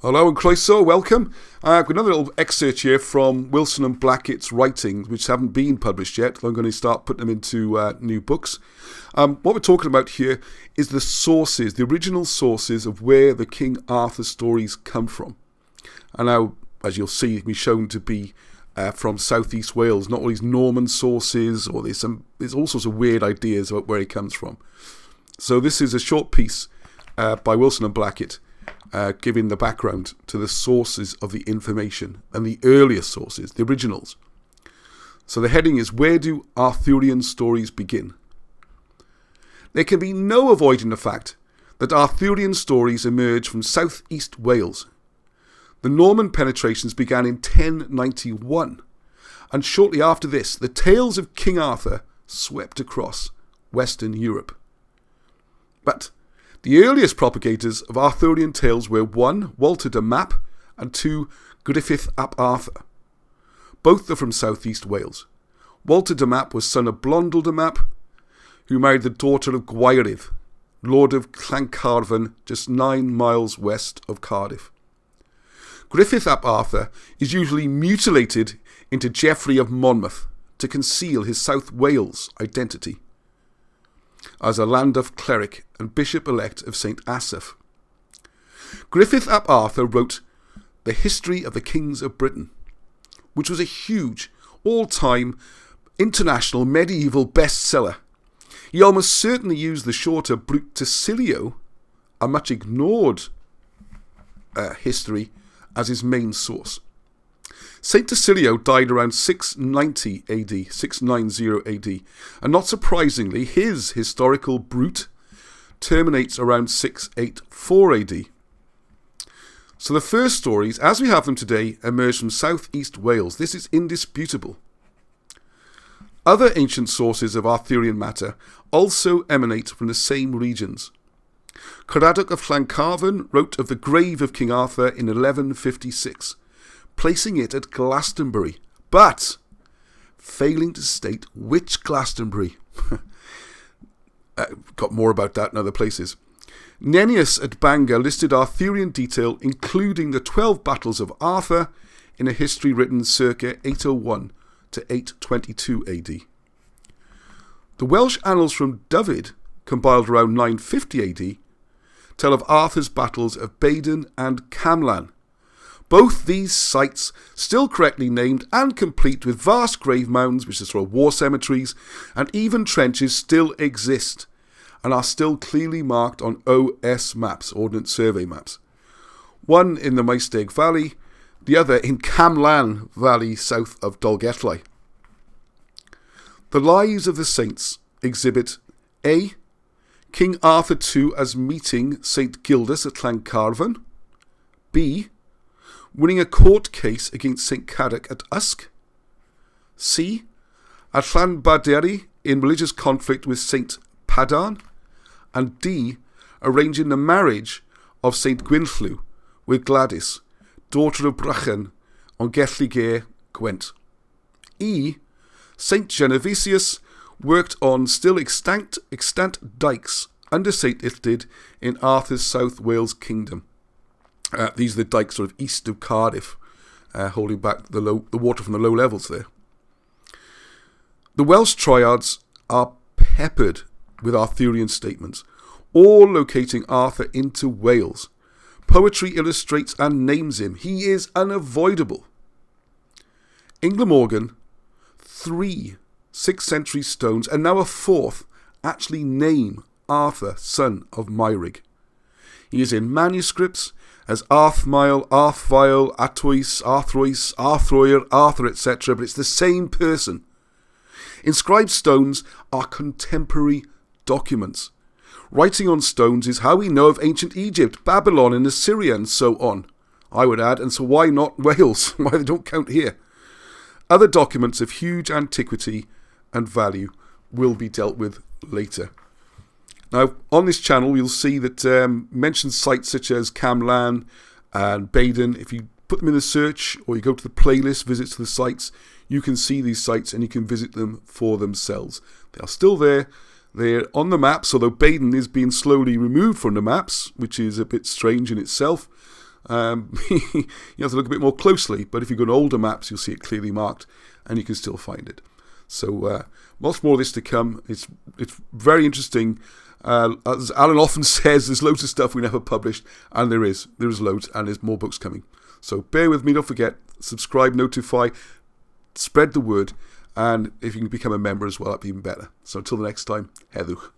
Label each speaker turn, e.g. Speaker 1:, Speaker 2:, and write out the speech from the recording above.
Speaker 1: Hello and croeso, welcome. I've got another little excerpt here from Wilson and Blackett's writings, which haven't been published yet. I'm going to start putting them into new books. What we're talking about here is the sources, the original sources of where the King Arthur stories come from. And now, as you'll see, it can be shown to be from southeast Wales, not all these Norman sources, or there's all sorts of weird ideas about where he comes from. So this is a short piece by Wilson and Blackett, giving the background to the sources of the information and the earliest sources, the originals. So the heading is, where do Arthurian stories begin? There can be no avoiding the fact that Arthurian stories emerge from southeast Wales. The Norman penetrations began in 1091, and shortly after this, the tales of King Arthur swept across Western Europe. But the earliest propagators of Arthurian tales were 1. Walter de Map and 2. Griffith ap Arthur. Both are from southeast Wales. Walter de Map was son of Blondel de Map, who married the daughter of Gwairydd, Lord of Llancarvan, just 9 miles west of Cardiff. Griffith ap Arthur is usually mutilated into Geoffrey of Monmouth to conceal his South Wales identity as a Llandaff cleric and bishop-elect of St. Asaph. Griffith ap Arthur wrote The History of the Kings of Britain, which was a huge, all-time, international medieval bestseller. He almost certainly used the shorter Brut Tasilio, a much ignored history, as his main source. St. Tasilio died around 690 AD, 690 AD, and not surprisingly, his historical Brut terminates around 684 AD. So the first stories, as we have them today, emerge from southeast Wales. This is indisputable. Other ancient sources of Arthurian matter also emanate from the same regions. Caradog of Llancarvan wrote of the grave of King Arthur in 1156, placing it at Glastonbury, but failing to state which Glastonbury. Got more about that in other places. Nennius at Bangor listed Arthurian detail, including the 12 battles of Arthur, in a history written circa 801 to 822 AD. The Welsh annals from Dyfed, compiled around 950 AD, tell of Arthur's battles of Badon and Camlan. Both these sites, still correctly named and complete with vast grave mounds, which are sort of war cemeteries, and even trenches, still exist and are still clearly marked on OS maps, Ordnance Survey maps. One in the Maesteg Valley, the other in Camlan Valley south of Dolgellau. The Lives of the Saints exhibit A. King Arthur II as meeting St. Gildas at Llancarvan. B. Winning a court case against St. Cadoc at Usk. C. At Llanbaderi in religious conflict with St. Padan. And D. Arranging the marriage of St. Gwynllw with Gladys, daughter of Brychan, on Gelligaer, Gwent. E. St. Genovesius worked on still extant dykes under St. Illtyd in Arthur's South Wales kingdom. These are the dykes sort of east of Cardiff, holding back the water from the low levels there. The Welsh triads are peppered with Arthurian statements, all locating Arthur into Wales. Poetry illustrates and names him. He is unavoidable. Inglamorgan, 3 6th century stones, and now a 4th, actually name Arthur, son of Meirig. He is in manuscripts as Arthmael, Arthvael, Atois, Arthrois, Arthroir, Arthur, etc., but it's the same person. Inscribed stones are contemporary documents. Writing on stones is how we know of ancient Egypt, Babylon and Assyria and so on. I would add, and so why not Wales? Why they don't count here? Other documents of huge antiquity and value will be dealt with later. Now, on this channel, you'll see that mentioned sites such as Camlan and Badon, if you put them in a search or you go to the playlist, visits to the sites, you can see these sites and you can visit them for themselves. They are still there. They're on the maps, although Badon is being slowly removed from the maps, which is a bit strange in itself. You have to look a bit more closely, but if you go to older maps, you'll see it clearly marked, and you can still find it. So lots more of this to come. It's very interesting. As Alan often says, there's loads of stuff we never published, and there is loads, and there's more books coming. So bear with me, don't forget, subscribe, notify, spread the word, and if you can become a member as well, that'd be even better. So until the next time, Heddwch.